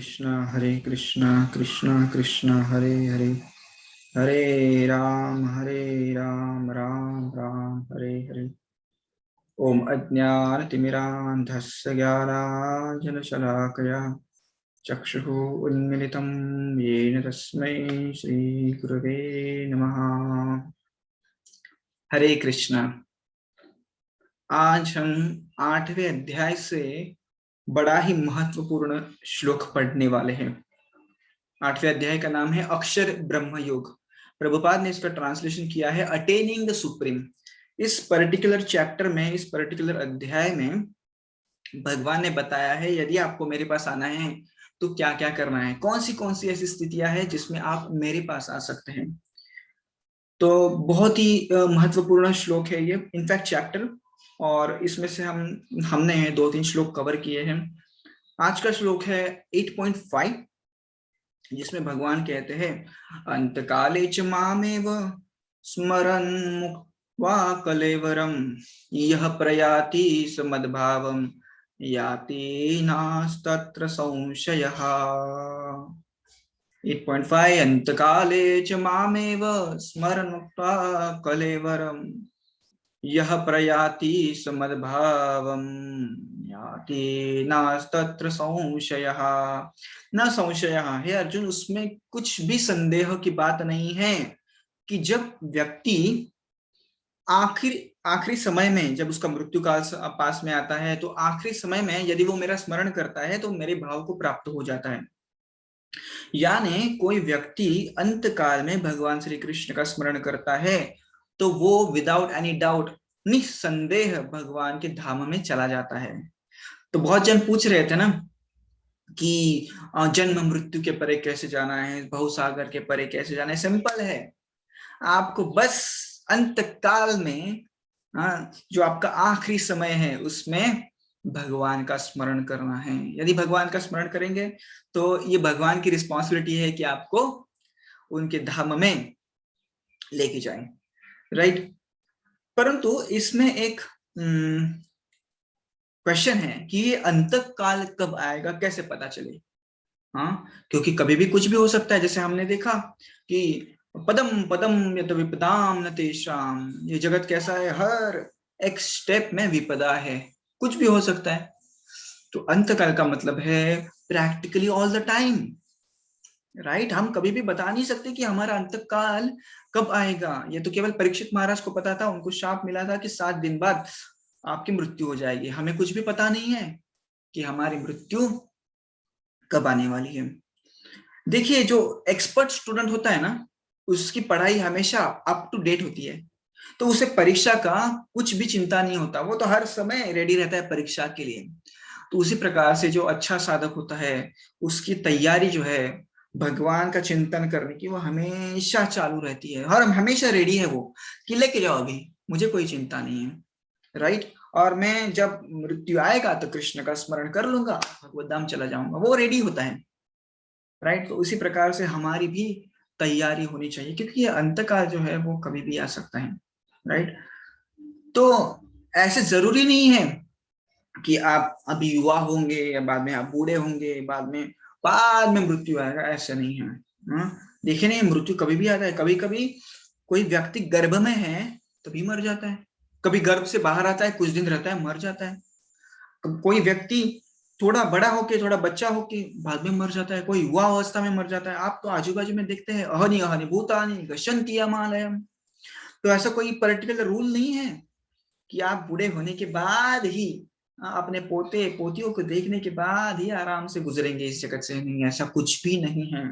कृष्णा हरे कृष्णा कृष्णा कृष्णा हरे हरे, हरे राम राम राम हरे हरे। ओम अज्ञानतिमिरान्धस्य ज्ञानाञ्जनशलाकया चक्षुः उन्मिलितं येन तस्मै श्रीगुरवे नमः। हरे कृष्णा। आज हम 8वें अध्याय से बड़ा ही महत्वपूर्ण श्लोक पढ़ने वाले हैं। 8वें अध्याय का नाम है अक्षर ब्रह्म योग। प्रभुपाद ने इसका ट्रांसलेशन किया है अटेनिंग द सुप्रीम। इस पर्टिकुलर चैप्टर में, इस पर्टिकुलर अध्याय में भगवान ने बताया है यदि आपको मेरे पास आना है तो क्या क्या करना है, कौन सी ऐसी स्थितियां हैं जिसमें आप मेरे पास आ सकते हैं। तो बहुत ही महत्वपूर्ण श्लोक है ये, इनफैक्ट चैप्टर। और इसमें से हमने 2-3 श्लोक कवर किए हैं। आज का श्लोक है 8.5, जिसमें भगवान कहते हैं अंतकाले च मामेव स्मरन् मुक्त्वा कलेवरम यह प्रयाति समद्भावम याति नास्तत्र संशयः। 8.5 अंतकाले च मामेव स्मरन् मुक्त्वा कलेवरम यह प्रयाति समद्भावम याति नास्तत्र संशयः। न संशयः, हे अर्जुन, उसमें कुछ भी संदेह की बात नहीं है कि जब व्यक्ति आखिरी समय में, जब उसका मृत्यु काल पास में आता है, तो आखिरी समय में यदि वो मेरा स्मरण करता है तो मेरे भाव को प्राप्त हो जाता है। यानी कोई व्यक्ति अंत काल में भगवान श्री कृष्ण का स्मरण करता है तो वो विदाउट एनी डाउट, निस्संदेह भगवान के धाम में चला जाता है। तो बहुत जन पूछ रहे थे ना कि जन्म मृत्यु के परे कैसे जाना है, भवसागर के परे कैसे जाना है। सिंपल है, आपको बस अंत काल में, जो आपका आखिरी समय है, उसमें भगवान का स्मरण करना है। यदि भगवान का स्मरण करेंगे तो ये भगवान की रिस्पॉन्सिबिलिटी है कि आपको उनके धाम में लेके जाएं, राइट। परंतु इसमें एक क्वेश्चन है कि ये अंत काल कब आएगा, कैसे पता चले। क्योंकि कभी भी कुछ भी हो सकता है। जैसे हमने देखा कि पदम पदम यत विपदाम न तेषाम, ये जगत कैसा है, हर एक स्टेप में विपदा है, कुछ भी हो सकता है। तो अंतकाल का मतलब है practically all the time, right. हम कभी भी बता नहीं सकते कि हमारा अंतकाल कब आएगा। ये तो केवल परीक्षित महाराज को पता था, उनको शाप मिला था कि 7 दिन बाद आपकी मृत्यु हो जाएगी। हमें कुछ भी पता नहीं है कि हमारी मृत्यु कब आने वाली है। देखिए, जो एक्सपर्ट स्टूडेंट होता है ना, उसकी पढ़ाई हमेशा अप टू डेट होती है, तो उसे परीक्षा का कुछ भी चिंता नहीं होता, वो तो हर समय रेडी रहता है परीक्षा के लिए। तो उसी प्रकार से जो अच्छा साधक होता है, उसकी तैयारी जो है भगवान का चिंतन करने की, वो हमेशा चालू रहती है, हर हमेशा रेडी है वो कि लेके जाओ, अभी मुझे कोई चिंता नहीं है, राइट। और मैं जब मृत्यु आएगा तो कृष्ण का स्मरण कर लूंगा, भगवत धाम चला जाऊंगा, वो रेडी होता है, राइट। तो उसी प्रकार से हमारी भी तैयारी होनी चाहिए, क्योंकि ये अंतकाल जो है वो कभी भी आ सकता है, राइट। तो ऐसे जरूरी नहीं है कि आप अभी युवा होंगे या बाद में आप बूढ़े होंगे, बाद में मृत्यु आएगा, ऐसा नहीं है। देखिए नहीं, मृत्यु कभी भी आता है। कभी कभी कोई व्यक्ति गर्भ में है तभी मर जाता है, कभी गर्भ से बाहर आता है, कुछ दिन रहता है, मर जाता है। कोई व्यक्ति थोड़ा बड़ा होके, थोड़ा बच्चा होके बाद में मर जाता है, कोई युवा अवस्था में मर जाता है। आप तो आजू बाजू में देखते हैं, अहनि अहनि भूतानि गच्छन्ति यमालयम। तो ऐसा कोई पर्टिकुलर रूल नहीं है कि आप बूढ़े होने के बाद ही, अपने पोते पोतियों को देखने के बाद ही आराम से गुजरेंगे इस जगत से। नहीं, ऐसा कुछ भी नहीं है।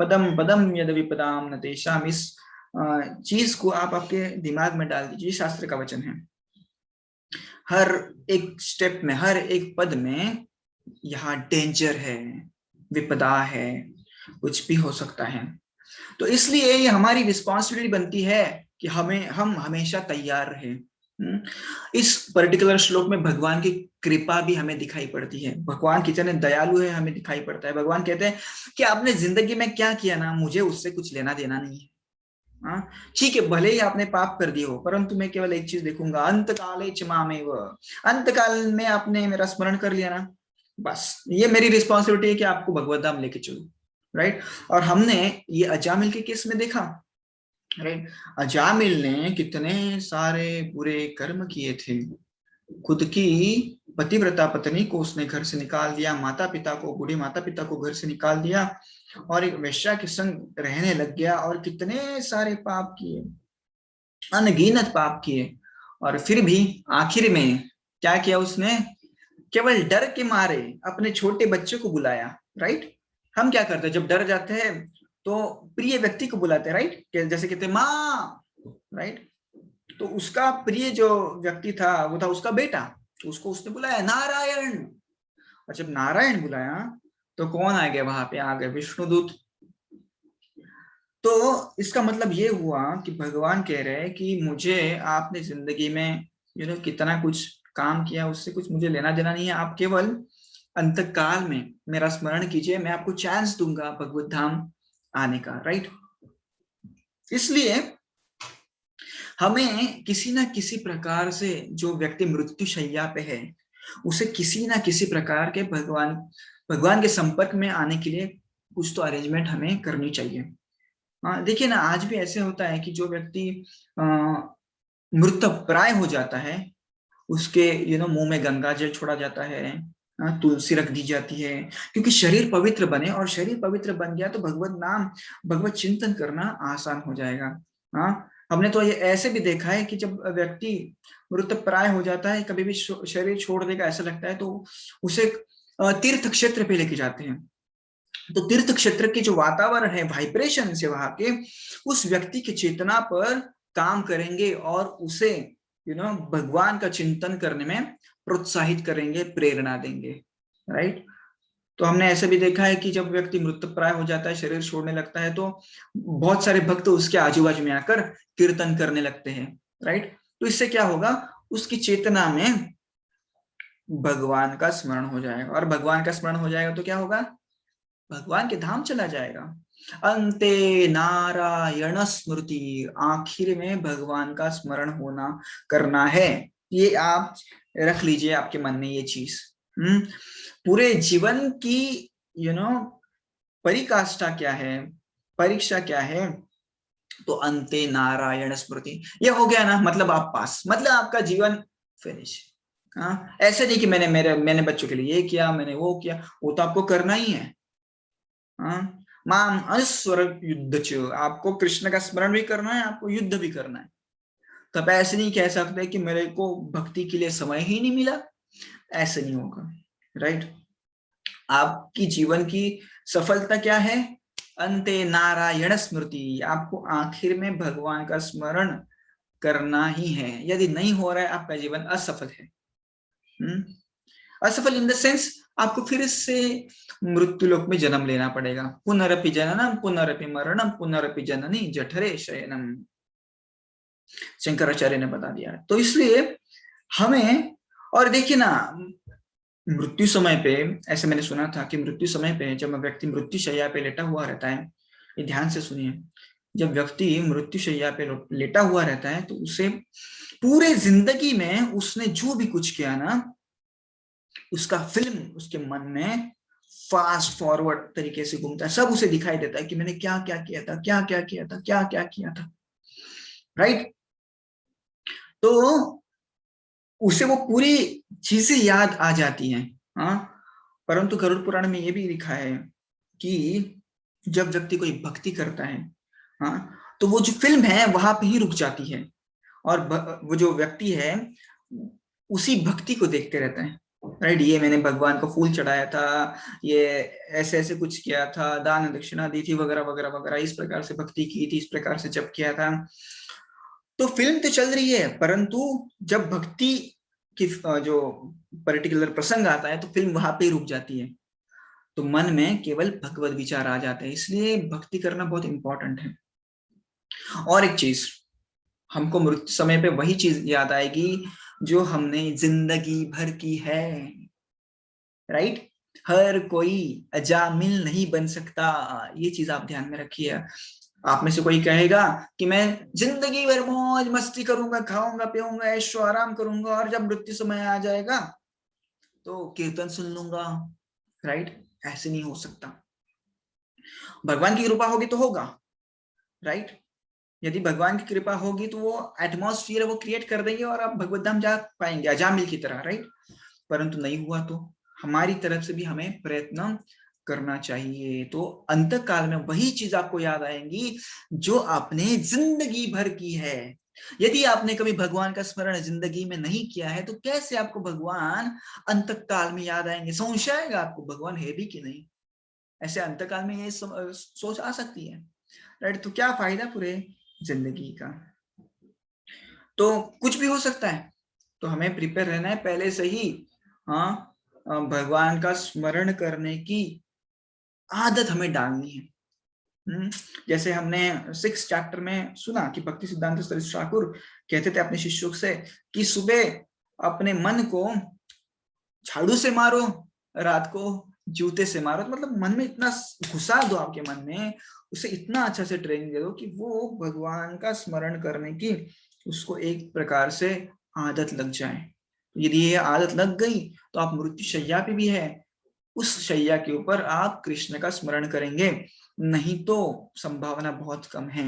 पदम पदम यद विपदाम न तेषाम, इस चीज को आप आपके दिमाग में डाल दीजिए, शास्त्र का वचन है। हर एक स्टेप में, हर एक पद में यहाँ डेंजर है, विपदा है, कुछ भी हो सकता है। तो इसलिए ये हमारी रिस्पॉन्सिबिलिटी बनती है कि हम हमेशा तैयार रहे। इस पर्टिकुलर श्लोक में भगवान की कृपा भी हमें दिखाई पड़ती है। भगवान कितने दयालु है हमें दिखाई पड़ता है। भगवान कहते हैं कि आपने जिंदगी में क्या किया ना, मुझे उससे कुछ लेना देना नहीं है। ठीक है, भले ही आपने पाप कर दिए हो, परंतु मैं केवल एक चीज देखूंगा, अंत काले च मामेव। अंत काल में आपने मेरा स्मरण कर लिया ना, बस ये मेरी रिस्पॉन्सिबिलिटी है कि आपको भगवत धाम लेके चलूं, राइट। और हमने ये अजामिल के केस में देखा, राइट। अजामिल ने कितने सारे बुरे कर्म किए थे, खुद की पतिव्रता पत्नी को उसने घर से निकाल दिया, माता पिता को, बूढ़े माता पिता को घर से निकाल दिया और एक वेश्या के संग रहने लग गया और कितने सारे पाप किए, अनगिनत पाप किए। और फिर भी आखिर में क्या किया उसने, केवल डर के मारे अपने छोटे बच्चे को बुलाया, राइट। हम क्या करते हैं जब डर जाते हैं तो प्रिय व्यक्ति को बुलाते हैं, राइट, जैसे कहते हैं माँ, राइट। तो उसका प्रिय जो व्यक्ति था वो था उसका बेटा, तो उसको उसने बुलाया नारायण। और जब नारायण बुलाया तो कौन आ गया वहां पे, आ गए विष्णुदूत। तो इसका मतलब ये हुआ कि भगवान कह रहे हैं कि मुझे आपने जिंदगी में कितना कुछ काम किया, उससे कुछ मुझे लेना देना नहीं है, आप केवल अंतकाल में मेरा स्मरण कीजिए, मैं आपको चांस दूंगा भगवत धाम आने का, राइट। इसलिए हमें किसी ना किसी प्रकार से, जो व्यक्ति मृत्यु शैया पे है उसे किसी ना किसी प्रकार के भगवान के संपर्क में आने के लिए कुछ तो अरेंजमेंट हमें करनी चाहिए। देखिए ना, आज भी ऐसे होता है कि जो व्यक्ति मृत प्राय हो जाता है उसके मुंह में गंगा जल छोड़ा जाता है, तुलसी रख दी जाती है, क्योंकि शरीर पवित्र बने, और शरीर पवित्र बन गया तो भगवत नाम, भगवत चिंतन करना आसान हो जाएगा। हाँ, हमने तो ये ऐसे भी देखा है कि जब व्यक्ति मृत प्राय हो जाता है, कभी भी शरीर छोड़ देगा ऐसा लगता है, तो उसे तीर्थ क्षेत्र पे लेके जाते हैं। तो तीर्थ क्षेत्र के जो वातावरण है, वाइब्रेशन से वहां के, उस व्यक्ति की चेतना पर काम करेंगे और उसे भगवान का चिंतन करने में प्रोत्साहित करेंगे, प्रेरणा देंगे, राइट। तो हमने ऐसे भी देखा है कि जब व्यक्ति मृत प्राय हो जाता है, शरीर छोड़ने लगता है, तो बहुत सारे भक्त उसके आजू बाजू में आकर कीर्तन करने लगते हैं, राइट। तो इससे क्या होगा, उसकी चेतना में भगवान का स्मरण हो जाएगा, और भगवान का स्मरण हो जाएगा तो क्या होगा, भगवान के धाम चला जाएगा। अंते नारायण स्मृति, आखिर में भगवान का स्मरण होना करना है। ये आप रख लीजिए आपके मन में ये चीज। पूरे जीवन की परिकाष्ठा क्या है, परीक्षा क्या है, तो अंते नारायण स्मृति, ये हो गया ना, मतलब आप पास, मतलब आपका जीवन फिनिश। ऐसे नहीं कि मैंने बच्चों के लिए ये किया, मैंने वो किया, वो तो आपको करना ही है। माम अनुस्वर युद्ध च, आपको कृष्ण का स्मरण भी करना है, आपको युद्ध भी करना है। तो आप ऐसे नहीं कह सकते कि मेरे को भक्ति के लिए समय ही नहीं मिला, ऐसे नहीं होगा, राइट। आपकी जीवन की सफलता क्या है, अंते नारायण स्मृति, आपको आखिर में भगवान का स्मरण करना ही है। यदि नहीं हो रहा है, आपका जीवन असफल है। असफल इन द सेंस, आपको फिर से मृत्यु लोक में जन्म लेना पड़ेगा। पुनरपि जननम पुनरपि मरणम पुनरपि जननी जठरे शयनम, शंकराचार्य ने बता दिया। तो इसलिए हमें, और देखिए ना, मृत्यु समय पे, ऐसे मैंने सुना था कि मृत्यु समय पे जब व्यक्ति मृत्यु शैया पे लेटा हुआ रहता है, ये ध्यान से सुनिए, जब व्यक्ति मृत्यु शैया पे लेटा हुआ रहता है तो उसे पूरे जिंदगी में उसने जो भी कुछ किया ना, उसका फिल्म उसके मन में फास्ट फॉरवर्ड तरीके से घूमता है, सब उसे दिखाई देता है कि मैंने क्या क्या किया था, क्या क्या किया था, क्या क्या किया था, राइट। तो उसे वो पूरी चीजें याद आ जाती हैं। हाँ, परंतु गरुड़ पुराण में ये भी लिखा है कि जब व्यक्ति कोई भक्ति करता है, हाँ, तो वो जो फिल्म है वहां पे ही रुक जाती है, और वो जो व्यक्ति है उसी भक्ति को देखते रहता है, राइट। ये मैंने भगवान को फूल चढ़ाया था, ये ऐसे ऐसे कुछ किया था, दान दक्षिणा दी थी, वगैरह वगैरह वगैरह, इस प्रकार से भक्ति की थी, इस प्रकार से जप किया था। तो फिल्म तो चल रही है, परंतु जब भक्ति की जो पर्टिकुलर प्रसंग आता है तो फिल्म वहां पे ही रुक जाती है, तो मन में केवल भगवत विचार आ जाते हैं। इसलिए भक्ति करना बहुत इंपॉर्टेंट है। और एक चीज, हमको मृत्यु समय पे वही चीज याद आएगी जो हमने जिंदगी भर की है, राइट। हर कोई अजामिल नहीं बन सकता, ये चीज आप ध्यान में रखिए। आप में से कोई कहेगा कि मैं जिंदगी भर मौज मस्ती करूंगा, खाऊंगा पीऊंगा, ऐशो आराम करूंगा, और जब मृत्यु समय आ जाएगा तो कीर्तन सुन लूंगा, राइट? ऐसे नहीं हो सकता। भगवान की कृपा होगी तो होगा, राइट? यदि भगवान की कृपा होगी तो वो एटमॉस्फियर वो क्रिएट कर देंगे और आप भगवत धाम जा पाएंगे अजामिल की तरह, राइट? परंतु नहीं हुआ तो हमारी तरफ से भी हमें प्रयत्न करना चाहिए। तो अंत काल में वही चीज आपको याद आएंगी जो आपने जिंदगी भर की है। यदि आपने कभी भगवान का स्मरण जिंदगी में नहीं किया है तो कैसे आपको भगवान अंत काल में याद आएंगे? संशय आएगा आपको भगवान है भी कि नहीं। ऐसे अंत काल में ये सोच आ सकती है, राइट? तो क्या फायदा पूरे जिंदगी का? तो कुछ भी हो सकता है, तो हमें प्रिपेयर रहना है पहले से ही। हाँ, भगवान का स्मरण करने की आदत हमें डालनी है। जैसे हमने 6 चैप्टर में सुना कि भक्ति सिद्धांत सरस्वती ठाकुर कहते थे अपने शिष्यों से कि सुबह अपने मन को झाड़ू से मारो, रात को जूते से मारो। मतलब मन में इतना घुसा दो आपके मन में, उसे इतना अच्छा से ट्रेनिंग दे दो कि वो भगवान का स्मरण करने की उसको एक प्रकार से आदत लग जाए। यदि ये आदत लग गई तो आप मृत्यु शैया पे भी है, उस शैया के ऊपर आप कृष्ण का स्मरण करेंगे, नहीं तो संभावना बहुत कम है।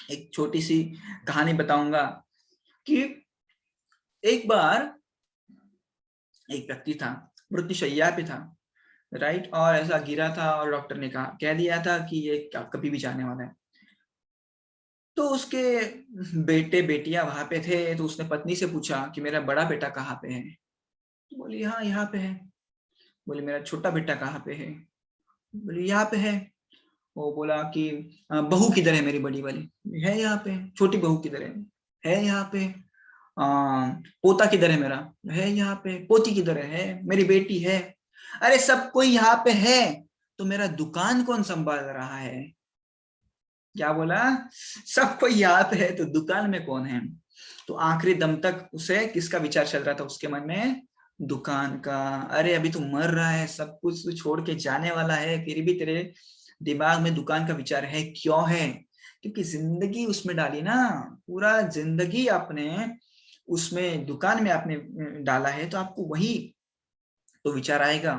एक छोटी सी कहानी बताऊंगा कि एक बार एक व्यक्ति था, मृत्यु शैया पे था, राइट? और ऐसा गिरा था और डॉक्टर ने कह दिया था कि ये कभी भी जाने वाला है। तो उसके बेटे बेटियां वहां पे थे, तो उसने पत्नी से पूछा कि मेरा बड़ा बेटा कहाँ पे है? तो बोली हाँ यहाँ पे है। बोले मेरा छोटा बेटा कहाँ पे है? बोले यहाँ पे है। वो बोला कि बहू किधर है मेरी बड़ी वाली? है यहाँ पे। छोटी बहू किधर है यहाँ पे। पोता किधर है मेरा? है यहाँ पे। पोती किधर है मेरी बेटी है। अरे सब कोई यहाँ पे है, तो मेरा दुकान कौन संभाल रहा है? क्या बोला? सब कोई यहाँ पे है तो दुकान में कौन है? तो आखिरी दम तक उसे किसका विचार चल रहा था उसके मन में? दुकान का। अरे अभी तू मर रहा है, सब कुछ तू छोड़ के जाने वाला है, फिर भी तेरे दिमाग में दुकान का विचार है। क्यों है? क्योंकि जिंदगी उसमें डाली ना, पूरा जिंदगी आपने उसमें दुकान में आपने डाला है, तो आपको वही तो विचार आएगा।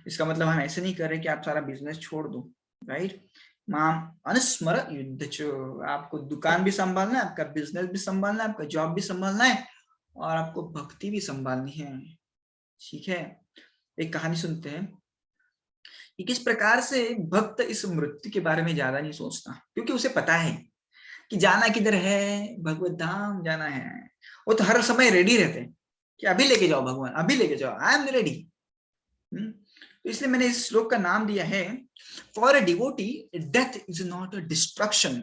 इसका मतलब हम ऐसे नहीं कर रहे कि आप सारा बिजनेस छोड़ दो, राइट? माम अनुस्मर युद्ध, आपको दुकान भी संभालना है, आपका बिजनेस भी संभालना है, आपका जॉब भी संभालना है, और आपको भक्ति भी संभालनी है। ठीक है, एक कहानी सुनते हैं कि किस प्रकार से भक्त इस मृत्यु के बारे में ज्यादा नहीं सोचता, क्योंकि उसे पता है कि जाना किधर है, भगवत धाम जाना है। वो तो हर समय रेडी रहते हैं कि अभी लेके जाओ भगवान, अभी लेके जाओ, आई एम रेडी। तो इसलिए मैंने इस श्लोक का नाम दिया है for a devotee death is not a destruction.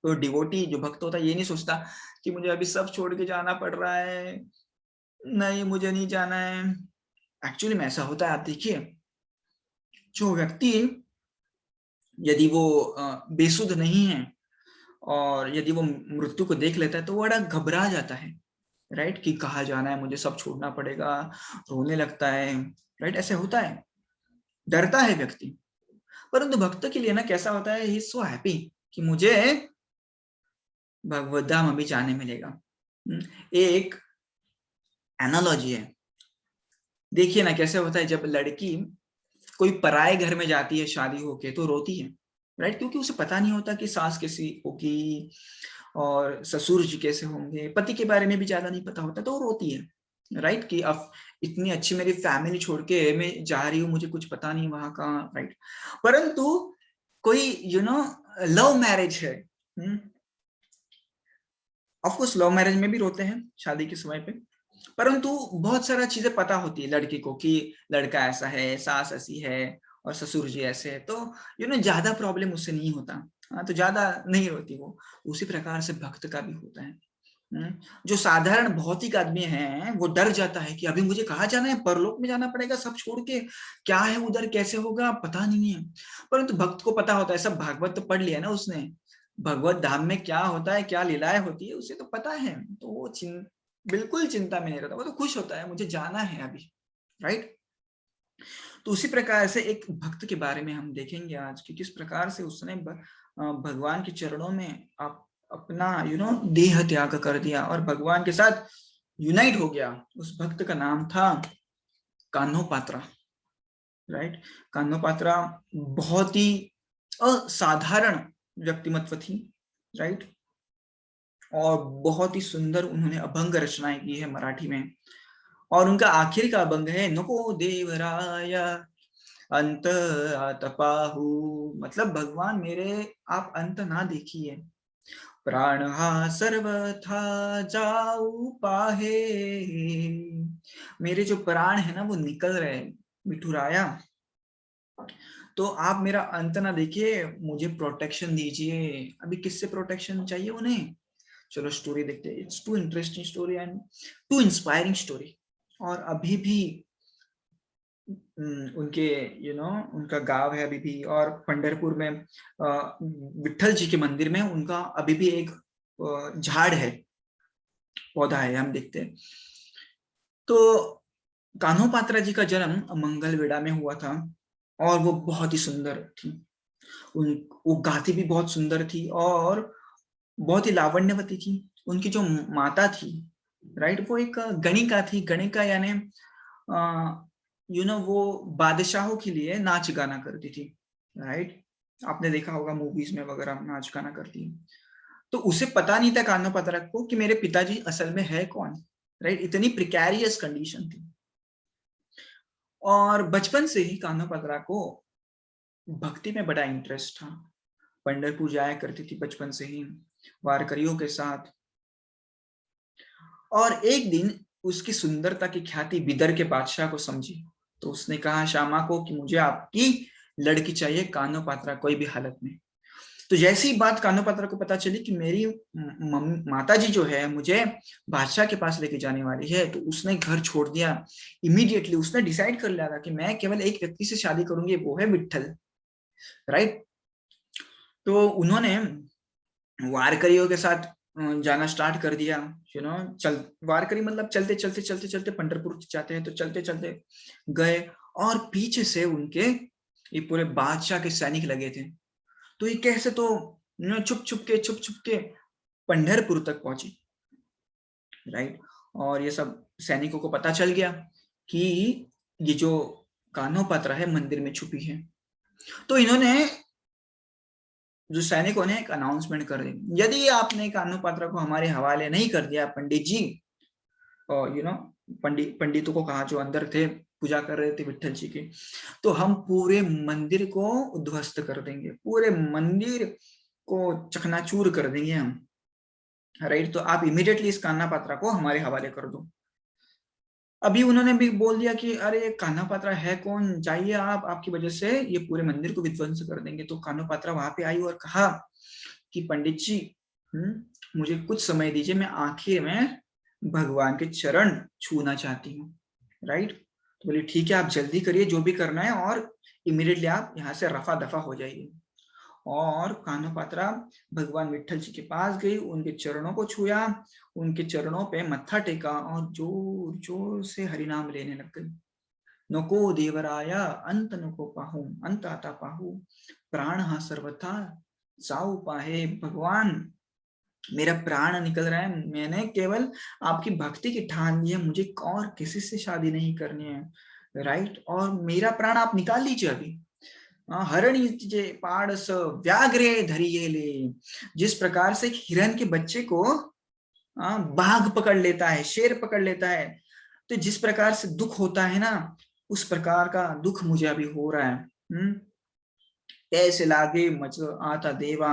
तो डिवोटी जो भक्त होता है ये नहीं सोचता कि मुझे अभी सब छोड़ के जाना पड़ रहा है, नहीं मुझे नहीं जाना है। एक्चुअली में ऐसा होता है, आप देखिए, जो व्यक्ति यदि वो बेसुध नहीं है और यदि वो मृत्यु को देख लेता है तो वो बड़ा घबरा जाता है, राइट? कि कहाँ जाना है, मुझे सब छोड़ना पड़ेगा, रोने लगता है, राइट? ऐसे होता है, डरता है व्यक्ति। परंतु भक्त के लिए ना कैसा होता है, ही सो हैप्पी कि मुझे भगवत धाम अभी जाने मिलेगा। एक एनालॉजी है, देखिए ना कैसे होता है, जब लड़की कोई पराए घर में जाती है शादी होके तो रोती है, राइट? क्योंकि उसे पता नहीं होता कि सास कैसी होगी और ससुर जी कैसे होंगे, पति के बारे में भी ज्यादा नहीं पता होता, तो वो रोती है, राइट? कि अब इतनी अच्छी मेरी फैमिली छोड़ के मैं जा रही हूँ, मुझे कुछ पता नहीं वहां का, राइट? परंतु कोई लव मैरिज है, ऑफकोर्स लव मैरिज में भी रोते हैं शादी के समय पे, परंतु बहुत सारा चीजें पता होती है लड़की को कि लड़का ऐसा है, सास ऐसी है और ससुर जी ऐसे है, तो ज्यादा प्रॉब्लम उससे नहीं होता। हाँ, तो ज्यादा नहीं होती वो। उसी प्रकार से भक्त का भी होता है। जो साधारण भौतिक आदमी है वो डर जाता है कि अभी मुझे कहाँ जाना है, परलोक में जाना पड़ेगा सब छोड़ के, क्या है उधर, कैसे होगा, पता नहीं है। परंतु भक्त को पता होता है, सब भागवत तो पढ़ लिया ना उसने, भगवत धाम में क्या होता है, क्या लीलाएं होती है, उसे तो पता है। तो वो बिल्कुल चिंता में नहीं रहता, वो तो खुश होता है, मुझे जाना है अभी, राइट? तो उसी प्रकार से एक भक्त के बारे में हम देखेंगे आज कि किस प्रकार से उसने भगवान के चरणों में अपना देह त्याग कर दिया और भगवान के साथ यूनाइट हो गया। उस भक्त का नाम था कान्होपात्रा, राइट। कान्होपात्रा बहुत ही असाधारण व्यक्तिमत्व थी, राइट। और बहुत ही सुंदर उन्होंने अभंग रचनाएं की है मराठी में। और उनका आखिर का अभंग है नको देवराय अंत आतपाहु, मतलब भगवान मेरे आप अंत ना देखिए, प्राण हा सर्वथा जाऊ पाहे, मेरे जो प्राण है ना वो निकल रहे मिठुराया, तो आप मेरा अंत ना देखिए, मुझे प्रोटेक्शन दीजिए। अभी किससे प्रोटेक्शन चाहिए उन्हें? चलो स्टोरी देखते हैं। It's too interesting story and too inspiring story. और अभी भी उनके उनका गांव है अभी भी, और पंढरपुर में विठल जी के मंदिर में उनका अभी भी एक झाड़ है, पौधा है, हम देखते हैं। तो कान्होपात्रा जी का जन्म मंगलवेढ़ा में हुआ था, और वो बहुत ही सुंदर थी। वो गाती भी बहुत सुंदर थी और बहुत ही लावण्यवती थी। उनकी जो माता थी, राइट, वो एक गणिका थी। गणिका यानी वो बादशाहों के लिए नाच गाना करती थी, राइट। आपने देखा होगा मूवीज में वगैरह नाच गाना करती है। तो उसे पता नहीं था कान्होपात्रा को कि मेरे पिताजी असल में है कौन, राइट। इतनी प्रिकैरियस कंडीशन थी। और बचपन से ही कान्होपात्रा को भक्ति में बड़ा इंटरेस्ट था। पंढरपुर जाया करती थी बचपन से ही वारकरियों के साथ। और एक दिन उसकी सुंदरता की ख्याति बिदर के बादशाह को समझी, तो उसने कहा श्यामा को कि मुझे आपकी लड़की चाहिए कान्होपात्रा, कोई भी हालत में। तो जैसी बात कान्होपात्रा को पता चली कि मेरी माता जी जो है मुझे बादशाह के पास लेके जाने वाली है, तो उसने घर छोड़ दिया। इमीडिएटली उसने डिसाइड कर लिया था कि मैं केवल एक व्यक्ति से शादी करूंगी, वो है विठल, राइट। तो उन्होंने वारकरियों के साथ जाना स्टार्ट कर दिया। चल वारकरी मतलब चलते चलते चलते चलते पंढरपुर जाते हैं, तो चलते चलते गए, और पीछे से उनके ये पूरे बादशाह के सैनिक लगे थे। तो ये कैसे, तो छुप छुप के पंढरपुर तक पहुंची, राइट। और ये सब सैनिकों को पता चल गया कि ये जो कान्होपात्रा है मंदिर में छुपी है। तो इन्होंने, जो सैनिकों ने एक अनाउंसमेंट कर दी, यदि आपने कान्होपात्रा को हमारे हवाले नहीं कर दिया पंडित जी, और पंडितों को कहा जो अंदर थे पूजा कर रहे थे विठल जी की, तो हम पूरे मंदिर को उद्ध्वस्त कर देंगे, पूरे मंदिर को चकनाचूर कर देंगे हम, राइट। तो आप इमीडिएटली इस कान्हापात्रा को हमारे हवाले कर दो। अभी उन्होंने भी बोल दिया कि अरे कान्हापात्रा है कौन, जाइए आप, आपकी वजह से ये पूरे मंदिर को विध्वंस कर देंगे। तो कान्हापात्रा वहां पे आई और कहा कि पंडित जी, मुझे कुछ समय दीजिए, मैं आखिर में भगवान के चरण छूना चाहती हूँ, राइट। तो बोले ठीक है, आप जल्दी करिए जो भी करना है, और इमीडिएटली आप यहाँ से रफा दफा हो जाइए। और कान्होपात्रा भगवान विठल जी के पास गई, उनके चरणों को छुआ, उनके चरणों पे मत्था टेका, और जोर जोर से हरिनाम लेने लग गई। नको देवराया अंत नको पाहू, अंत आता पाहू, प्राण हा सर्वथा जाऊ पाहे। भगवान मेरा प्राण निकल रहा है, मैंने केवल आपकी भक्ति की ठान ली है, मुझे और किसी से शादी नहीं करनी है, राइट। और मेरा प्राण आप निकाल लीजिए अभी। हरणिजे पाड़स व्याघ्रे धरिये ले, जिस प्रकार से हिरण के बच्चे को बाघ पकड़ लेता है, शेर पकड़ लेता है, तो जिस प्रकार से दुख होता है ना, उस प्रकार का दुख मुझे अभी हो रहा है। ऐसे लागे मच आता देवा,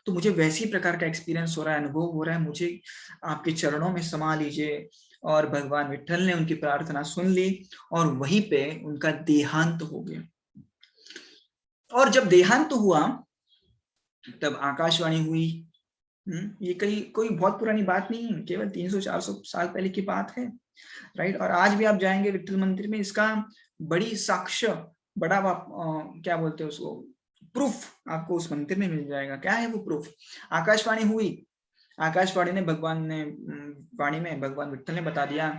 तो मुझे वैसी प्रकार का एक्सपीरियंस हो रहा है, अनुभव हो रहा है, मुझे आपके चरणों में समा लीजिए। और भगवान विठल ने उनकी प्रार्थना सुन ली, और वहीं पे उनका देहांत हो गया। और जब देहांत हुआ तब आकाशवाणी हुई। ये कोई बहुत पुरानी बात नहीं है, केवल 300-400 साल पहले की बात है, राइट। और आज भी आप जाएंगे विठल मंदिर में, इसका बड़ी साक्ष्य, बड़ा क्या बोलते हैं उसको, प्रूफ आपको उस मंदिर में मिल जाएगा। क्या है वो प्रूफ? आकाशवाणी हुई, आकाशवाणी ने वाणी में भगवान विठल ने बता दिया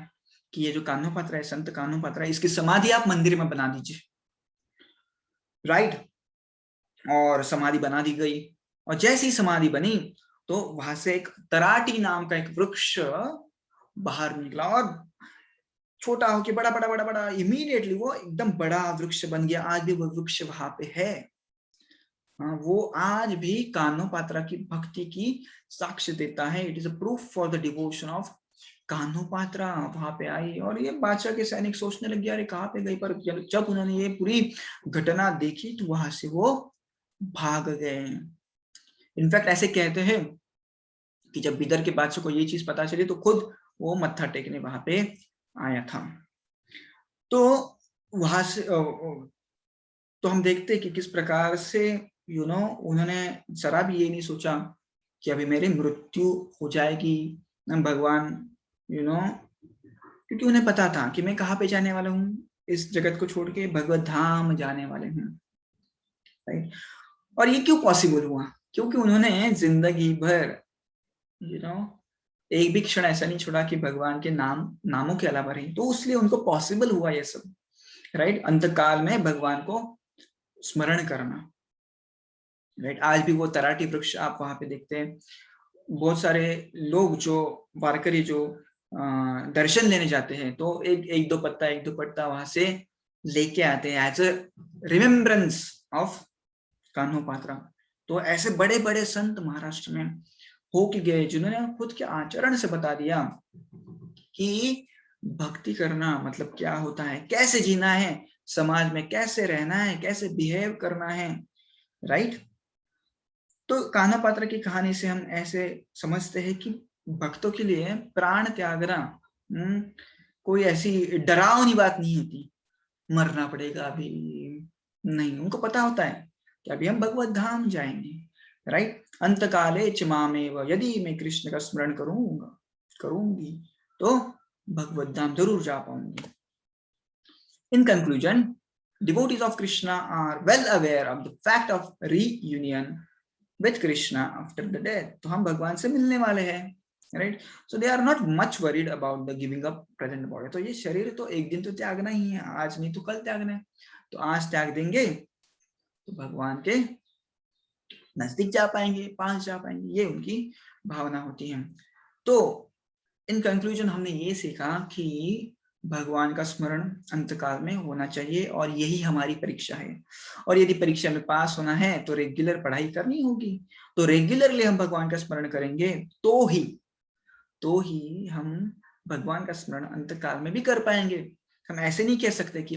कि ये जो कान्होपात्रा है, संत कान्होपात्रा है, इसकी समाधि आप मंदिर में बना दीजिए, राइट। और समाधि बना दी गई, और जैसी समाधि बनी तो वहां से एक तराटी नाम का एक वृक्ष बाहर निकला और छोटा होके बड़ा बड़ा बड़ा बड़ा, इमीडिएटली वो एकदम बड़ा वृक्ष बन गया। आज भी वो वृक्ष वहां पे है। वो आज भी कान्हो पात्रा की भक्ति की साक्ष्य देता है। It is a proof for the devotion of Kanho Patra. वहां पे आई और ये बादशाह के सैनिक सोचने लग गया, अरे कहाँ पे गई, पर जब उन्होंने ये पूरी घटना देखी तो वहां से वो भाग गए। इनफैक्ट ऐसे कहते हैं कि जब बिदर के बादशाह को ये चीज पता चली तो खुद वो मत्था टेकने वहां पे आया था। तो वहां से तो हम देखते हैं कि किस प्रकार से उन्होंने जरा भी ये नहीं सोचा कि अभी मेरी मृत्यु हो जाएगी। भगवान क्योंकि उन्हें पता था कि मैं कहाँ पे जाने वाला हूँ, इस जगत को छोड़ के भगवत धाम जाने वाले हूँ। राइट। और ये क्यों पॉसिबल हुआ? क्योंकि उन्होंने जिंदगी भर एक भी क्षण ऐसा नहीं छोड़ा कि भगवान के नामों के अलावा रही, तो उसलिए उनको पॉसिबल हुआ ये सब। राइट। अंतकाल में भगवान को स्मरण करना। राइट। आज भी वो तराटी वृक्ष आप वहां पे देखते हैं। बहुत सारे लोग जो वारकरी जो दर्शन लेने जाते हैं तो एक दो पत्ता वहां से लेके आते हैं as a remembrance of Kanho Patra. तो ऐसे बड़े बड़े संत महाराष्ट्र में हो के गए जिन्होंने खुद के आचरण से बता दिया कि भक्ति करना मतलब क्या होता है, कैसे जीना है, समाज में कैसे रहना है, कैसे बिहेव करना है। राइट। तो कान्हा पात्रा की कहानी से हम ऐसे समझते हैं कि भक्तों के लिए प्राण त्यागना कोई ऐसी डरावनी बात नहीं होती, मरना पड़ेगा अभी, नहीं। उनको पता होता है कि अभी हम भगवत धाम जाएंगे। राइट। अंतकाले च मामेव, यदि मैं कृष्ण का स्मरण करूंगी तो भगवत धाम जरूर जा पाऊंगी। In conclusion, devotees of Krishna are well aware of the fact of reunion with Krishna after the death. तो हम भगवान से मिलने वाले हैं। Right. So they are not much worried about the giving up present body. तो ये शरीर तो एक दिन तो त्यागना ही है, आज नहीं तो कल त्यागना है। तो आज त्याग देंगे तो भगवान के नजदीक जा पाएंगे, पास जा पाएंगे, ये उनकी भावना होती है। तो इन कंक्लूजन हमने ये सीखा कि भगवान का स्मरण अंतकाल में होना चाहिए और यही हमारी परीक्षा है। और यदि परीक्षा में पास होना है तो रेगुलर पढ़ाई करनी होगी। तो रेगुलरली हम भगवान का स्मरण करेंगे तो ही हम भगवान का स्मरण अंतकाल में भी कर पाएंगे। हम ऐसे नहीं कह सकते कि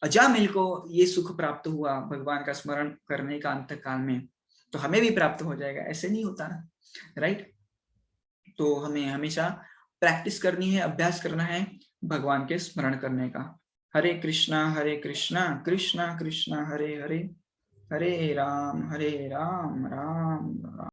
अजामिल को ये सुख प्राप्त हुआ भगवान का स्मरण करने का अंतकाल में, तो हमें भी प्राप्त हो जाएगा, ऐसे नहीं होता ना। राइट। तो हमें हमेशा प्रैक्टिस करनी है, अभ्यास करना है भगवान के स्मरण करने का। हरे कृष्णा कृष्णा कृष्णा हरे हरे, हरे राम राम राम